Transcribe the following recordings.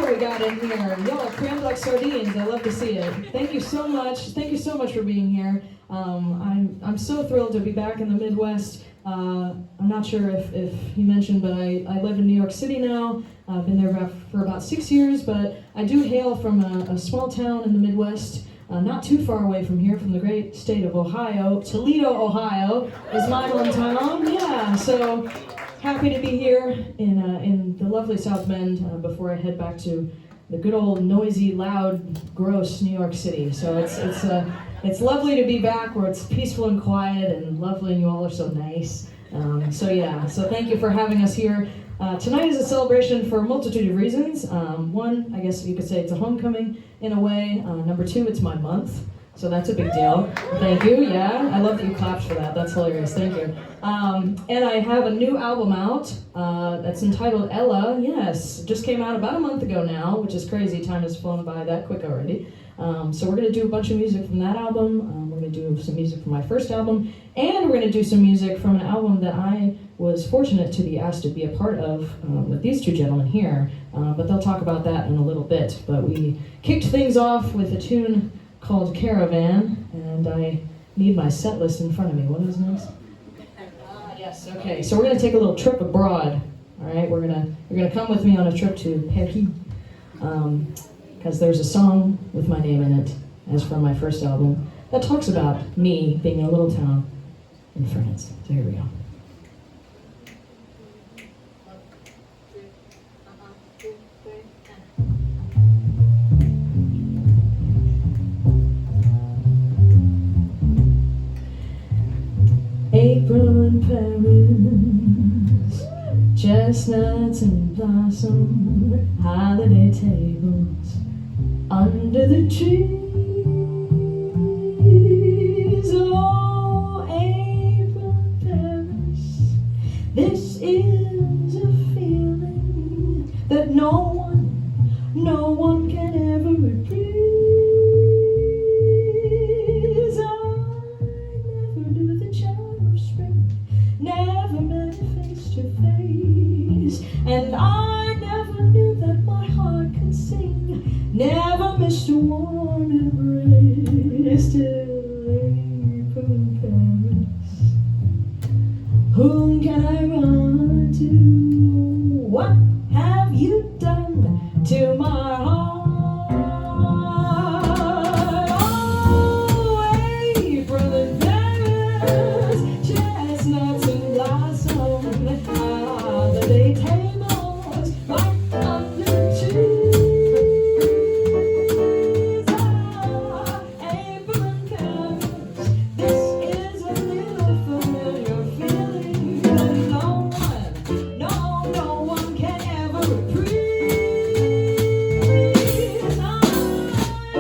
we got in here? Y'all, creme like sardines. I love to see it. Thank you so much. Thank you so much for being here. I'm so thrilled to be back in the Midwest. I'm not sure if he mentioned, but I live in New York City now. I've been there for about 6 years, but I do hail from a small town in the Midwest, not too far away from here, from the great state of Ohio. Toledo, Ohio is my hometown. Yeah, so happy to be here in the lovely South Bend before I head back to the good old noisy, loud, gross New York City. So it's lovely to be back where it's peaceful and quiet and lovely, and you all are so nice. So thank you for having us here. Tonight is a celebration for a multitude of reasons. One, I guess you could say it's a homecoming in a way. Number two, it's my month. So that's a big deal. Thank you, yeah. I love that you clapped for that. That's hilarious, thank you. And I have a new album out that's entitled Ella. Yes, just came out about a month ago now, which is crazy. Time has flown by that quick already. So we're gonna do a bunch of music from that album. We're gonna do some music from my first album, and we're gonna do some music from an album that I was fortunate to be asked to be a part of with these two gentlemen here. But they'll talk about that in a little bit. But we kicked things off with a tune called Caravan, and I need my set list in front of me. What is this? Yes, okay. So we're gonna take a little trip abroad. All right, you're gonna come with me on a trip to Paris, because there's a song with my name in it, as from my first album, that talks about me being in a little town in France. So here we go. April in Paris, chestnuts and blossom, holiday tables under the trees. Oh, April in Paris, this is a feeling that no one can ever reprise. I never knew the charm of spring, never met it face to face, and I never knew that my heart could sing, never missed a warm embrace till April in Paris. Whom can I run to? What have you done to my heart? Oh, April in Paris, chestnuts and blossom, holiday tables right under the trees. Ah, April in Paris, this is a little familiar feeling that no one can ever reprise. I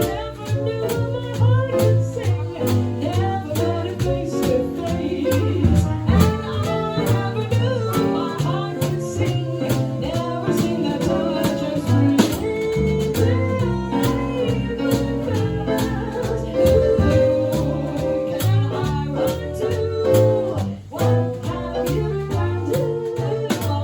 never knew my heart could sing, never met it face to face, and I never knew my heart could sing, never seen that touch of spring. Who can I run to? What have you done to my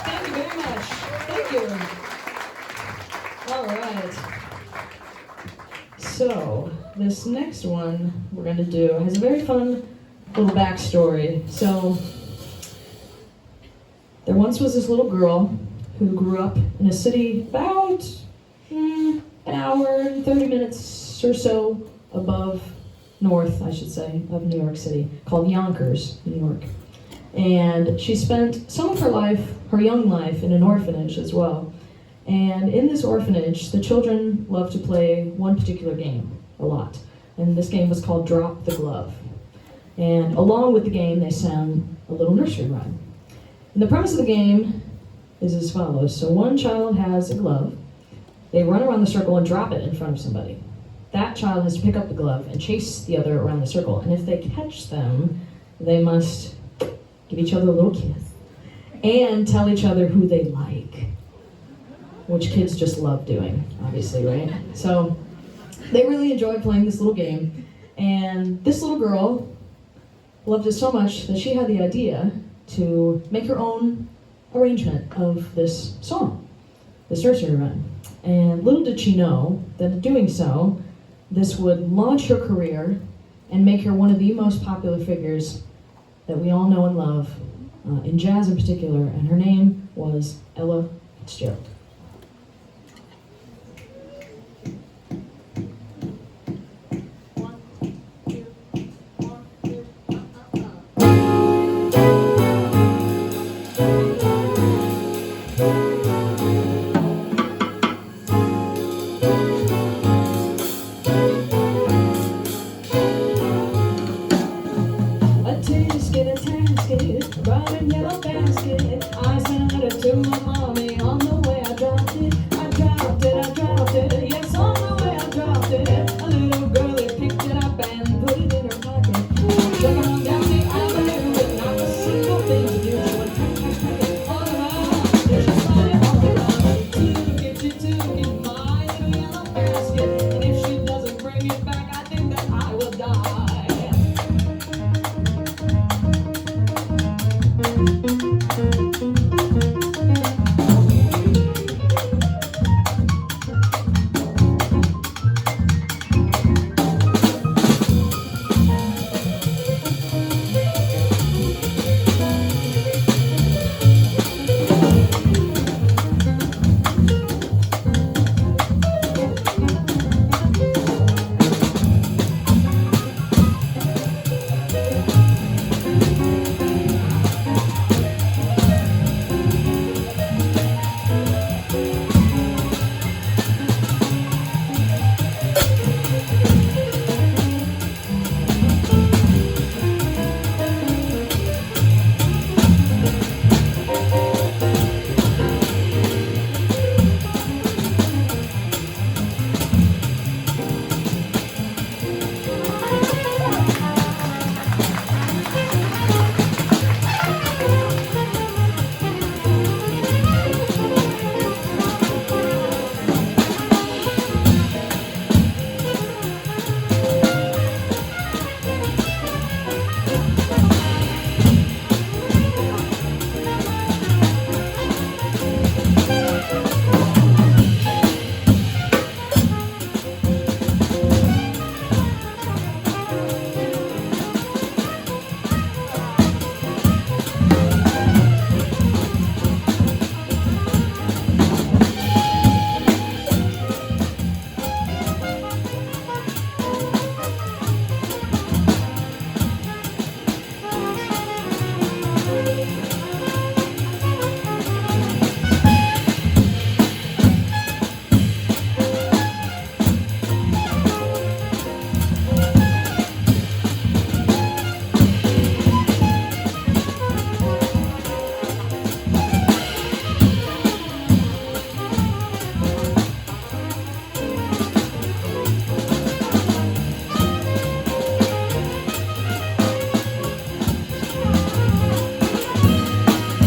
Thank you very much. Thank you. All right. So, this next one we're going to do has a very fun little backstory. So, there once was this little girl who grew up in a city about an hour and 30 minutes or so above north, I should say, of New York City, called Yonkers, New York. And she spent some of her life, her young life, in an orphanage as well. And in this orphanage, the children loved to play one particular game a lot. And this game was called Drop the Glove. And along with the game, they sang a little nursery rhyme. And the premise of the game is as follows. So one child has a glove. They run around the circle and drop it in front of somebody. That child has to pick up the glove and chase the other around the circle. And if they catch them, they must give each other a little kiss and tell each other who they like, which kids just love doing, obviously, right? So they really enjoyed playing this little game. And this little girl loved it so much that she had the idea to make her own arrangement of this song, this nursery rhyme. And little did she know that in doing so, this would launch her career and make her one of the most popular figures that we all know and love, in jazz in particular, and her name was Ella Fitzgerald. Riding yellow basket, I sent a letter to my mom.